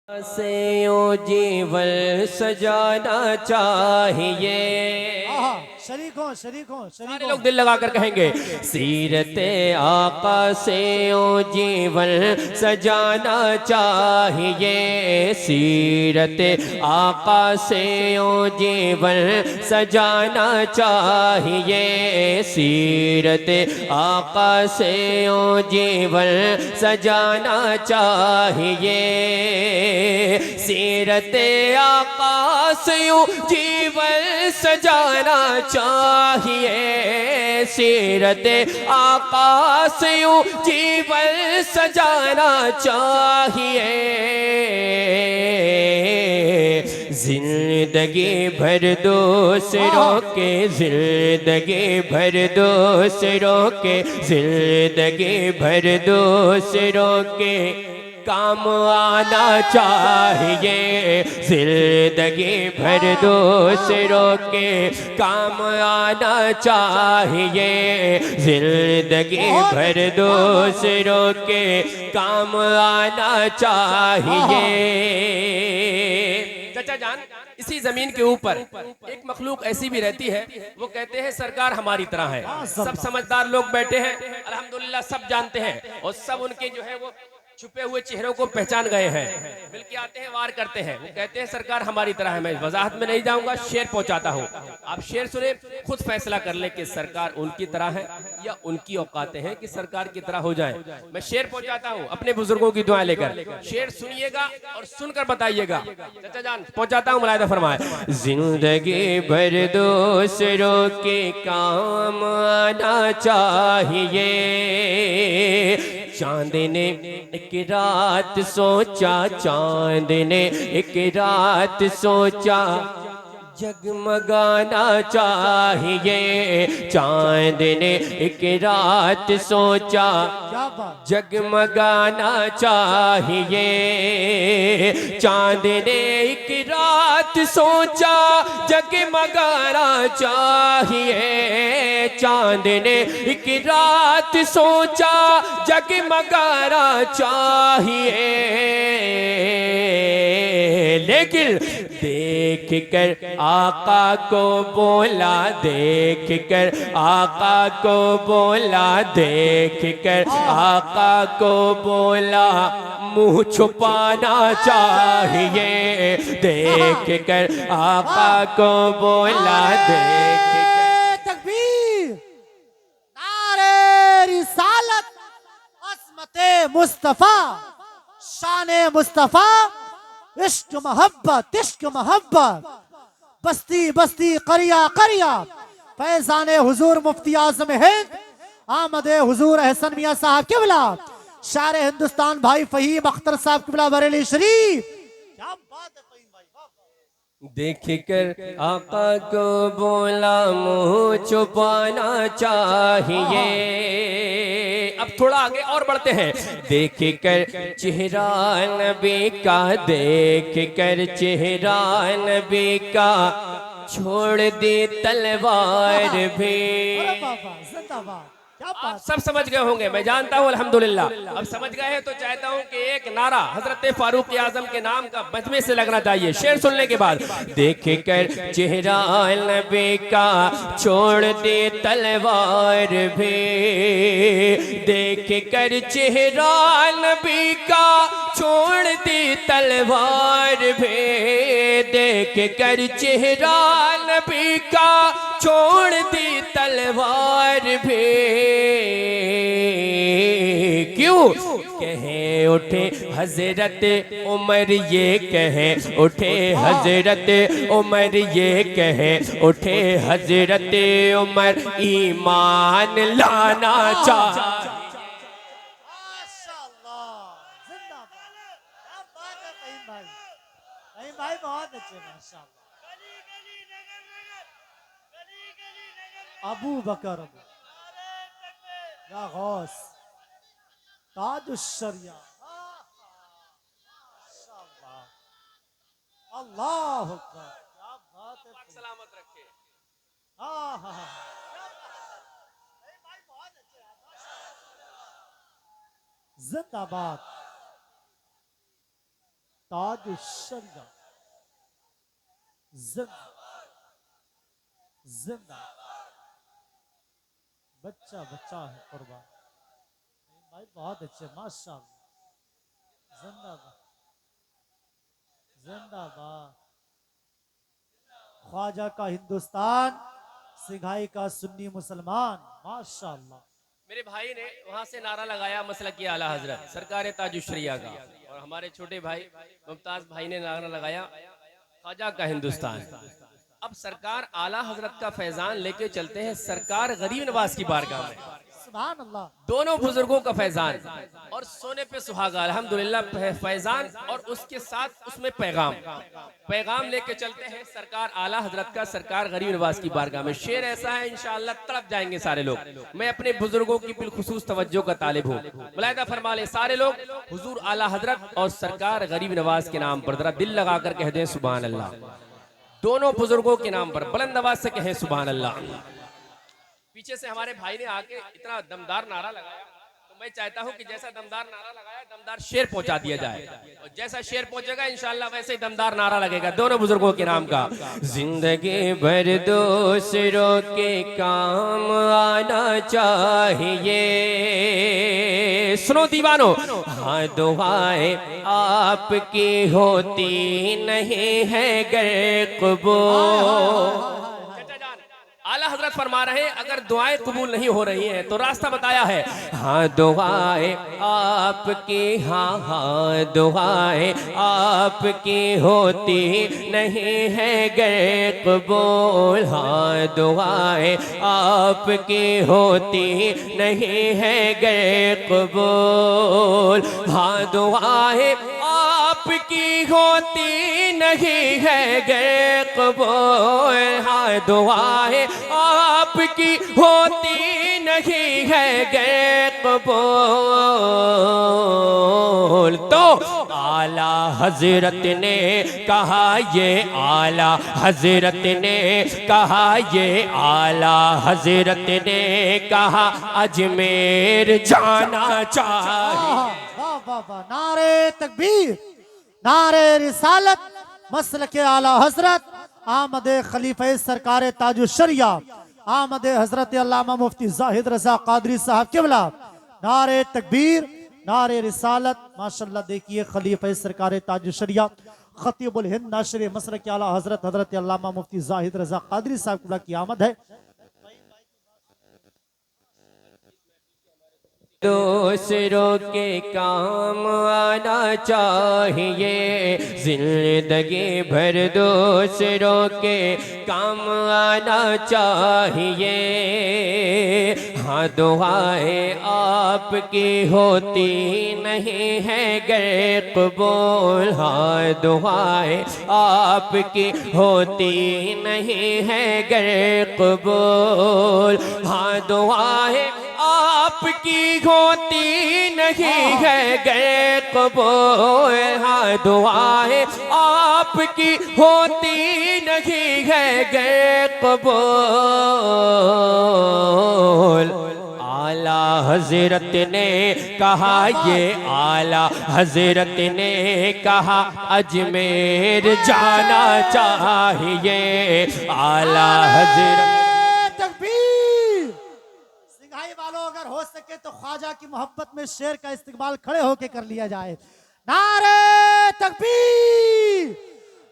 से यूं जीवन सजाना चाहिए। शरीकों सारे लोग दिल लगाकर कहेंगे, सीरते आका से यूं जीवन सजाना चाहिए। सीरते आका से यूं जीवन सजाना चाहिए। सीरते आका से यूं जीवन सजाना चाहिए। सीरते आका से यूं जीवन सजाना चाहिए। सीरते आका से यूं जीवन सजाना चाहिए। जिंदगी भर दूसरों के, जिंदगी भर दूसरों के, जिंदगी भर दूसरों के काम आना चाहिए। जिंदगी भर दूसरों के काम आना चाहिए। जिंदगी भर दूसरों के काम आना चाहिए। चाचा जान, इसी जमीन के ऊपर एक मखलूक ऐसी भी रहती है, वो कहते हैं सरकार हमारी तरह है। सब समझदार लोग बैठे हैं, अल्हम्दुलिल्लाह सब जानते हैं, और सब उनके जो है वो छुपे हुए चेहरों को पहचान गए हैं। मिलके आते हैं, वार करते हैं, वो कहते हैं सरकार हमारी तरह है। मैं वजाहत में नहीं जाऊंगा, शेर पहुंचाता हूं, आप शेर सुने, खुद फैसला कर ले कि सरकार उनकी तरह है या उनकी औकातें हैं कि सरकार की तरह हो जाए। मैं शेर पहुंचाता हूं अपने बुजुर्गों की दुआएं लेकर, शेर सुनिएगा और सुनकर बताइएगा। चाचा जान पहुंचाता हूं, मुलायदा फरमाए। जिंदगी भर दूसरों के काम आना चाहिए। चांद ने एक रात सोचा, चांद ने एक रात सोचा, जगमगाना चाहिए। चांद ने एक रात सोचा, जगमगाना चाहिए। चांद ने एक रात सोचा, जगमगाना चाहिए। चांद ने एक रात सोचा, जगमगाना चाहिए। लेकिन देख कर आका को बोला, देख कर आका को बोला, देख कर आका को बोला, मुंह छुपाना चाहिए। देख कर आका को बोला, देख कर। तकबीर, नारे रिसालत, अज़मते मुस्तफा, शाने मुस्तफा, इश्क मोहब्बत, इश्क मोहब्बत, बस्ती बस्ती करिया करिया, फैजाने हुजूर मुफ्ती आज़म हिंद, आमदे हुजूर एहसन मियां साहब किबला, शायर हिंदुस्तान भाई फहीम अख्तर साहब किबला बरेली शरीफ। क्या बात है फहीम भाई, देख कर आका को बोला, मुंह छुपाना चाहिए। अब थोड़ा आगे और बढ़ते हैं। देख कर चेहरा नबी का, देख कर चेहरा नबी का, छोड़ दी तलवार भी। आप सब समझ गए होंगे, मैं जानता हूँ अल्हम्दुलिल्लाह। अब समझ गए हैं तो चाहता हूँ कि एक नारा हजरत फारूक आजम के नाम का मजमे से लगना चाहिए। शेर सुनने के बाद, देख कर चेहरा नबी का, छोड़ दे तलवार भी। देख कर चेहरा नबी का, छोड़ दे तलवार भी। देख कर चेहरा नबी का, छोड़ दी तलवार भी। क्यों कहे उठे हजरत उमर, ये कहे उठे हजरत उमर, ये कहे उठे हजरत उमर, ईमान लाना चाहिए। भाई बहुत अच्छे, माशाअल्लाह। अबू बकर या गौस ताजुश्शरिया, अल्लाह अकबर, क्या बात है, सलामत रखे। हाँ हाँ हाँ, जिंदाबाद। ताज शरिया जिंदा जिंदा। बच्चा बच्चा है कुर्बान भाई, बहुत अच्छे माशाअल्लाह। जिंदाबाद जिंदाबाद। ख्वाजा का हिंदुस्तान, सिंघाई का सुन्नी मुसलमान, माशाअल्लाह। मेरे भाई ने वहां से नारा लगाया मसलक की आला हजरत सरकार ताजुश्शरिया का, और हमारे छोटे भाई मुमताज भाई ने नारा लगाया ख्वाजा का हिंदुस्तान। अब सरकार आला हजरत का फैजान लेके चलते हैं सरकार गरीब नवाज की बारगाह में। सुभान अल्लाह। दोनों बुजुर्गों का फैजान और सोने पे सुहागा अल्हम्दुलिल्लाह फैजान, और उसके साथ उसमें पैगाम लेके चलते हैं सरकार आला हजरत का सरकार गरीब नवाज की बारगाह में। शेर ऐसा है इंशाअल्लाह तड़प जाएंगे सारे लोग। मैं अपने बुजुर्गों की बिलखुसूस तवज्जो का तालिब हूँ। मुलाहिदा फरमा ले सारे लोग, हुजूर आला हजरत और सरकार गरीब नवाज के नाम पर जरा दिल लगा कर कह दें सुभान अल्लाह। दोनों बुजुर्गों के नाम पर बुलंद आवाज से कहें सुभान अल्लाह। पीछे से हमारे भाई ने आके इतना दमदार नारा लगाया, तो मैं चाहता हूं कि जैसा दमदार नारा लगाया दमदार शेर पहुंचा दिया जाए, और जैसा शेर पहुंचेगा इंशाअल्लाह वैसे ही दमदार नारा लगेगा दोनों बुजुर्गों के नाम का। जिंदगी भर दूसरों के काम आना चाहिए, सुनो दीवानो, हाँ दुआएं आपकी होती नहीं है गर कबूल। आला हजरत फरमा रहे हैं अगर दुआएं कबूल नहीं हो रही हैं तो रास्ता बताया है, हाँ दुआएं आपकी, हाँ दुआएं आपकी होती नहीं है गर कबूल, हाँ दुआएं आपकी होती नहीं है गर कबूल, हाँ दुआएं आपकी होती नहीं है गर कबूल, हाँ दुआएं आपकी होती नहीं है गर कबूल। तो आला हजरत ने कहा, ये आला हजरत ने कहा, ये आला हजरत ने कहा अजमेर जाना चाहिए। वाह वाह वाह, नारे तकबीर, नारे रिसालत, मसलके आला हजरत, आमदे खलीफे सरकार ताजुश्शरिया, आमदे हजरत अल्लामा मुफ्ती जाहिद रजा कादरी साहब किबला। नारे तकबीर, नारे रिसालत, माशाल्लाह। देखिए खलीफे सरकार ताजुश्शरिया खतीबुल हिंद नाशरे मसलके आला हजरत हजरत अल्लामा मुफ्ती जाहिद रजा कादरी साहब किबला की आमद है। दूसरों के काम आना चाहिए, जिंदगी भर दूसरों के काम आना चाहिए, हाँ दुआएं आपकी होती नहीं है गर कबूल, हाँ दुआएं आपकी होती नहीं है गर कबूल, हाँ दुआएं आपकी होती नहीं है गर कबूल, हाँ दुआएं आपकी होती नहीं है गर कबूल। आला हजरत ने कहा, ये आला हजरत ने कहा अजमेर जाना चाहिए, आला हजरत। अगर हो सके तो ख्वाजा की मोहब्बत में शेर का इस्तेमाल खड़े होके कर लिया जाए। नारे तकबीर,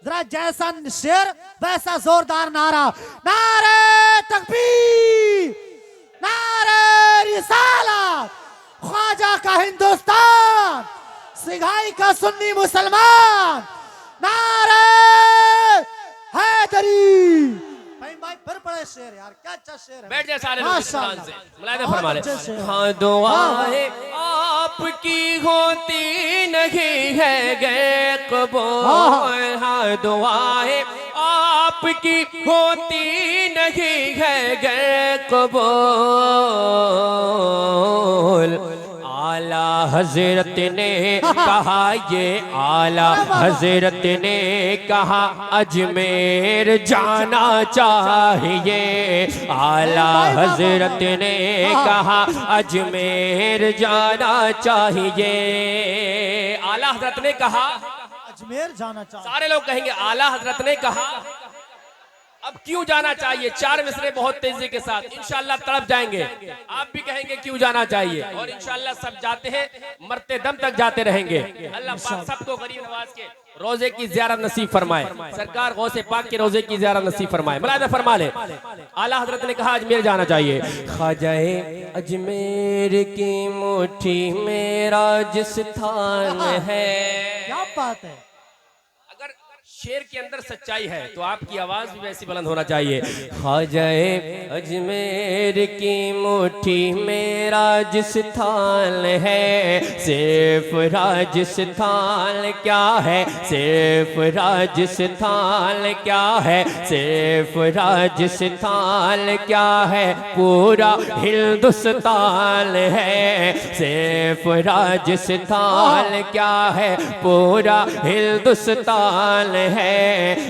जरा जैसा शेर वैसा जोरदार नारा। नारे तकबीर, नारे रिसालत, ख्वाजा का हिंदुस्तान, सिंघाई का सुन्नी मुसलमान, नारे हैदरी। भाई फिर पड़े शेर यार, क्या अच्छा शेर है। बैठ जाए सारे लोग से मुलाहिदा फरमा ले। हाँ दुआएं आपकी होती नहीं है गर कबूल, हाँ दुआएं आपकी होती नहीं है गर कबूल। आला हजरत ने कहा, ये आला हजरत ने कहा अजमेर जाना चाहिए, आला हजरत ने कहा अजमेर जाना चाहिए। आला हजरत ने कहा अजमेर जाना चाहता हूं। सारे लोग कहेंगे आला हजरत ने कहा, अब क्यों जाना चाहिए। 4 मिसरे बहुत तेजी के साथ इंशाल्लाह तड़प जाएंगे। आप भी कहेंगे क्यों जाना चाहिए, और इंशाल्लाह सब जाते हैं, मरते दम तक जाते रहेंगे। अल्लाह पाक सबको गरीब नवाज के रोजे की ज़ियारत नसीब फरमाए। सरकार गौसे पाक के रोजे की ज़ियारत नसीब फरमाए। मुलाहिदा फरमा ले, आला हजरत ने कहा अजमेर जाना चाहिए। ख्वाजाए अजमेर की मुट्ठी मेरा जिस थान है। क्या बात है। अगर शेर के अंदर सच्चाई है तो आपकी आवाज भी वैसी बुलंद होना चाहिए। ख्वाजाए अजमेर की मुट्ठी मेरा जिस थान है, सिर्फ राजस्थान क्या है, सिर्फ राजस्थान क्या है, सिर्फ राजस्थान क्या है, पूरा हिंदुस्तान है, सिर्फ राजस्थान क्या है, पूरा हिंदुस्तान है।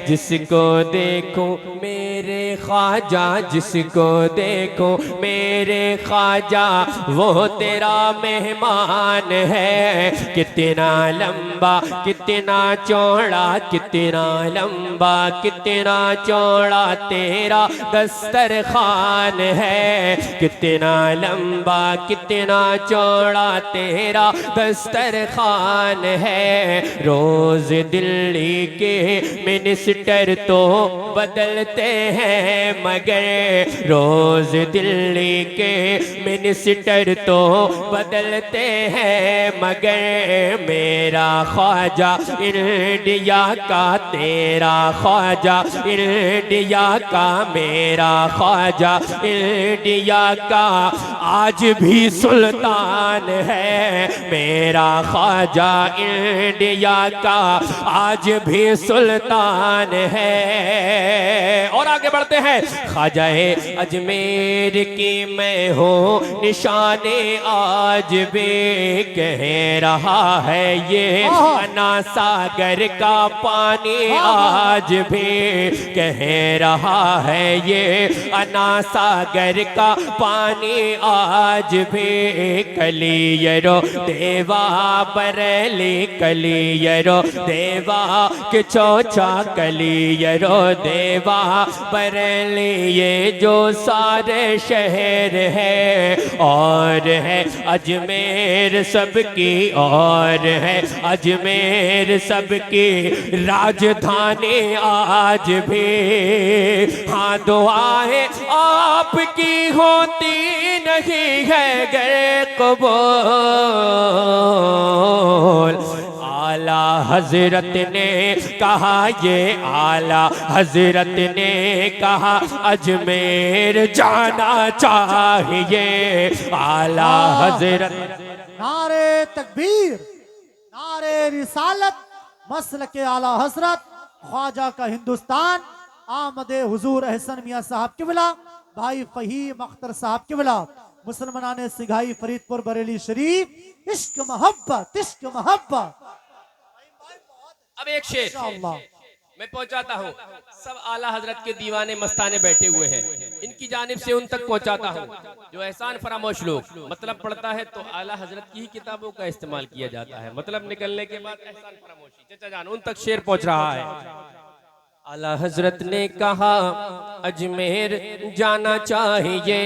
जिसको देखो मेरे ख्वाजा, जिसको देखो मेरे ख्वाजा, वो तेरा मेहमान है। कितना लंबा कितना चौड़ा, कितना लंबा कितना चौड़ा तेरा दस्तरखान है। कितना लंबा कितना चौड़ा तेरा दस्तरखान है। रोज दिल्ली के मिनिस्टर तो बदलते हैं, मगर रोज दिल्ली के मिनिस्टर तो बदलते हैं, मगर मेरा ख्वाजा इंडिया का, तेरा ख्वाजा इंडिया का, मेरा ख्वाजा इंडिया का आज भी सुल्तान है। मेरा ख्वाजा इंडिया का आज भी सुल्तान है। और आगे बढ़ते हैं। ख्वाजाए अजमेर की मैं हूँ निशाने आज भी, कह रहा है ये अन्ना सागर का पानी आज भी, कह रहा है ये अन्ना सागर का पानी आज भी। कलियरो देवा बरेली, कलियरो देवा के चौचा, कलियरो देवा बरेली, ये जो सारे शहर है। और है अजमेर सबकी, और है अजमेर सबकी राजधानी आज भी। हाँ दुआएं आपकी होती नहीं है गर कबूल। आला हजरत ने कहा, ये आला हजरत ने कहा अजमेर जाना चाहिए। आला हजरत नारे तकबीर, नारे रिसालत, मसल के आला हजरत ख्वाजा का हिंदुस्तान, आमदे हुजूर एहसन मियाँ साहब किबला, भाई फहीम अख्तर साहब किबला, मुसलमानाने सिघाई फरीदपुर बरेली शरीफ, इश्क मोहब्बत, इश्क मोहब्बत। अब एक शेर मैं पहुंचाता हूँ। सब आला हजरत के दीवाने मस्ताने बैठे हुए हैं, इनकी जानिब से उन तक पहुंचाता हूँ। जो एहसान फरामोश लोग मतलब पढ़ता है तो आला हजरत की ही किताबों का इस्तेमाल किया जाता है, मतलब निकलने के बाद एहसान फरामोशी। चचा जान उन तक शेर पहुंच रहा है। आला हजरत ने कहा अजमेर जाना चाहिए।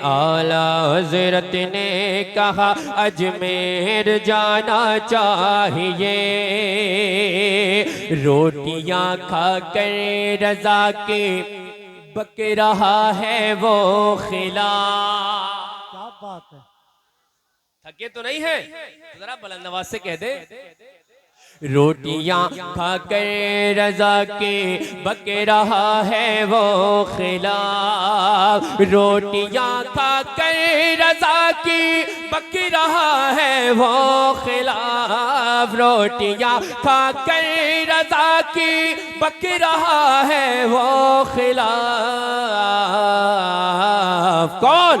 आला हजरत ने कहा अजमेर जाना चाहिए। रोटियां खा कर रजा के बक रहा है वो खिला। क्या बात है। थके तो नहीं है, जरा बुलंद आवाज से कह दे। रोटियां खाकर रजा के बक रहा है वो खिला। रोटियां खाकर रजा की बक रहा है वो खिलाफ। रोटियां खाकर रजा की बक रहा है वो खिलाफ। कौन?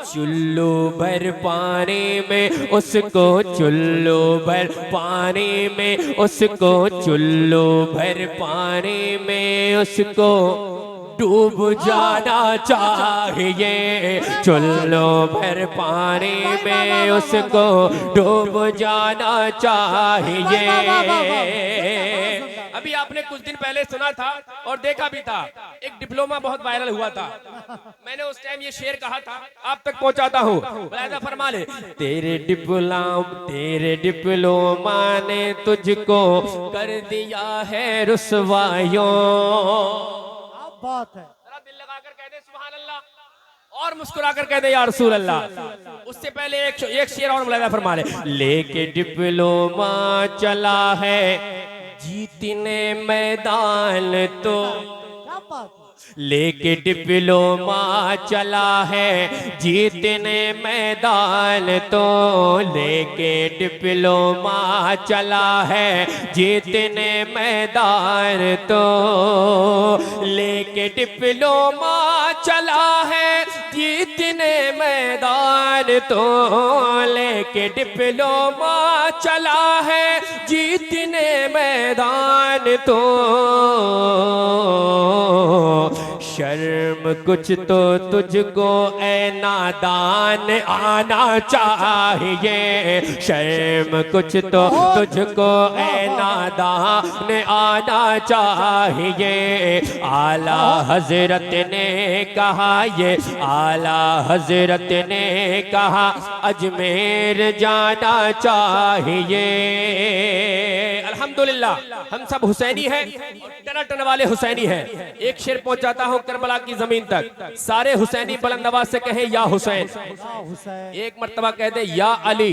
चुल्लू भर पानी में उसको, चुल्लू भर पानी में उसको, चुल्लू भर पानी में उसको डूब जाना चाहिए, चुल्लू भर पानी में उसको डूब जाना चाहिए। अभी आपने कुछ दिन पहले सुना था और देखा भी था, एक डिप्लोमा बहुत वायरल हुआ था। मैंने उस टाइम ये शेर कहा था, आप तक पहुंचाता हूँ। मुलाहिजा फरमा ले, तेरे डिप्लोमा ने तुझको कर दिया है रुसवायों। क्या बात है। जरा दिल लगाकर कह दे सुभान अल्लाह और मुस्कुराकर कह दे या रसूल अल्लाह। उससे पहले एक शेर और मुलाहिजा फरमा ले, लेके डिप्लोमा चला है जीतने मैदान तो, क्या बात है। लेके डिप्लोमा चला है जीतने मैदान तो, लेके डिप्लोमा चला है जीतने मैदान तो, लेके डिप्लोमा चला है जीतने मैदान तो, लेके डिप्लोमा चला है जीतने मैदान तो, शर्म कुछ तो तुझको ए नादान आना चाहिए, शर्म कुछ तो तुझको ए नादान आना चाहिए। आला हजरत ने कहा, ये आला हजरत ने कहा अजमेर जाना चाहिए। अल्हम्दुलिल्लाह हम सब हुसैनी हैं, टनाटन वाले हुसैनी हैं। एक शेर पहुंचाता हूं करबला की जमीन तक, सारे हुसैनी बुलंदआवाज से कहें या हुसैन। एक मर्तबा कह दे या अली,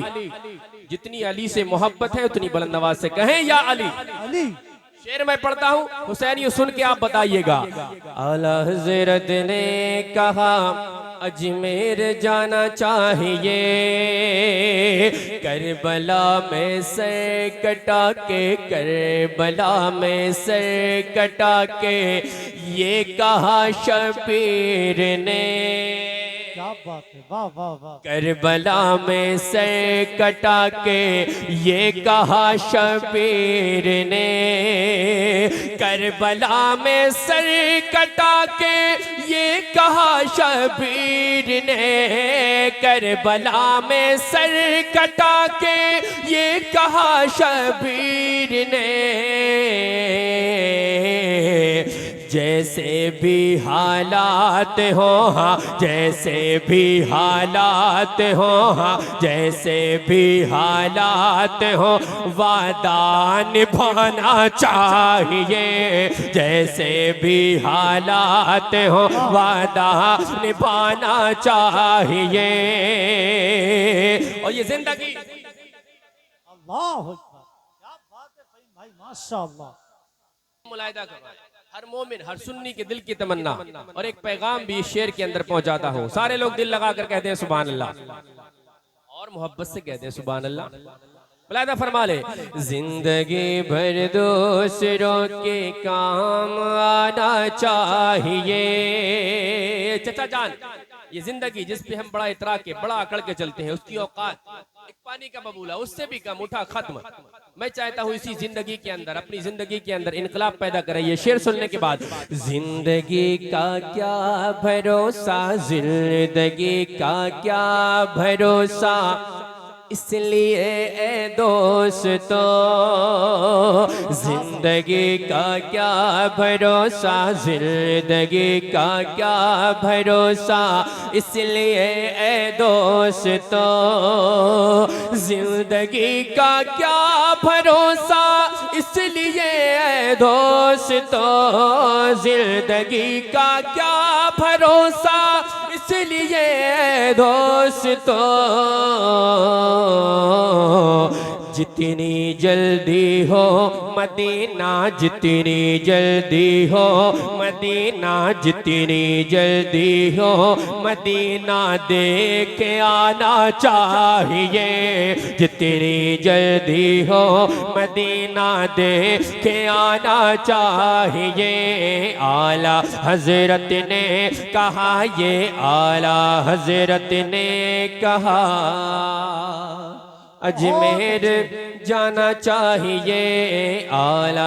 जितनी अली से मोहब्बत है उतनी बुलंदआवाज से कहें या अली। शेर मैं पढ़ता हूँ, हुसैनी सुन के आप बताइएगा। आला हजरत ने कहा अजमेर जाना चाहिए, करबला में सर कटा के, करबला में सर कटा के ये कहा शबीर ने। क्या बात है, वाह वाह वाह। करबला में सर कटा के ये कहा शबीर ने, करबला में सर कटा के ये कहा शबीर ने, करबला में सर कटा के ये कहा शबीर ने। जैसे भी हालात हो, हाँ जैसे भी हालात हो, हाँ जैसे भी हालात हो वादा निभाना चाहिए, जैसे भी हालात हो वादा निभाना चाहिए। और ये जिंदगी अल्लाह अकबर, क्या बात है भाई, माशाअल्लाह। मुलाहिदा करो, हर मोमिन हर सुन्नी के दिल की तमन्ना और एक पैगाम भी इस शेर के अंदर पहुंचाता हूँ। सारे लोग दिल लगाकर कहते हैं सुभान अल्लाह और मोहब्बत से कहते हैं सुभान अल्लाह। मुलाहिदा फरमा ले, जिंदगी भर दूसरों के काम आना चाहिए। चचा जान, ये जिंदगी जिस पे हम बड़ा इतरा के बड़ा अकड़ के चलते हैं, उसकी औकात एक पानी का बबूला, उससे भी कम, उठा खत्म। मैं चाहता हूँ इसी जिंदगी के अंदर, अपनी जिंदगी के अंदर इनकलाब पैदा करें। ये शेर सुनने के बाद, जिंदगी का क्या भरोसा, जिंदगी का क्या भरोसा, इसलिए ए दोस्तों जिंदगी का क्या भरोसा, जिंदगी का क्या भरोसा, इसलिए ए दोस्तों जिंदगी का क्या भरोसा, इसलिए ए दोस्तों जिंदगी का क्या भरोसा, इसलिए ए दोस्तों जितनी जल्दी हो मदीना, जितनी जल्दी हो मदीना, जितनी जल्दी हो मदीना देख आना चाहिए, जितनी जल्दी हो मदीना देख आना चाहिए। आला हजरत ने कहा, ये आला हजरत ने कहा अजमेर जाना चाहिए। आला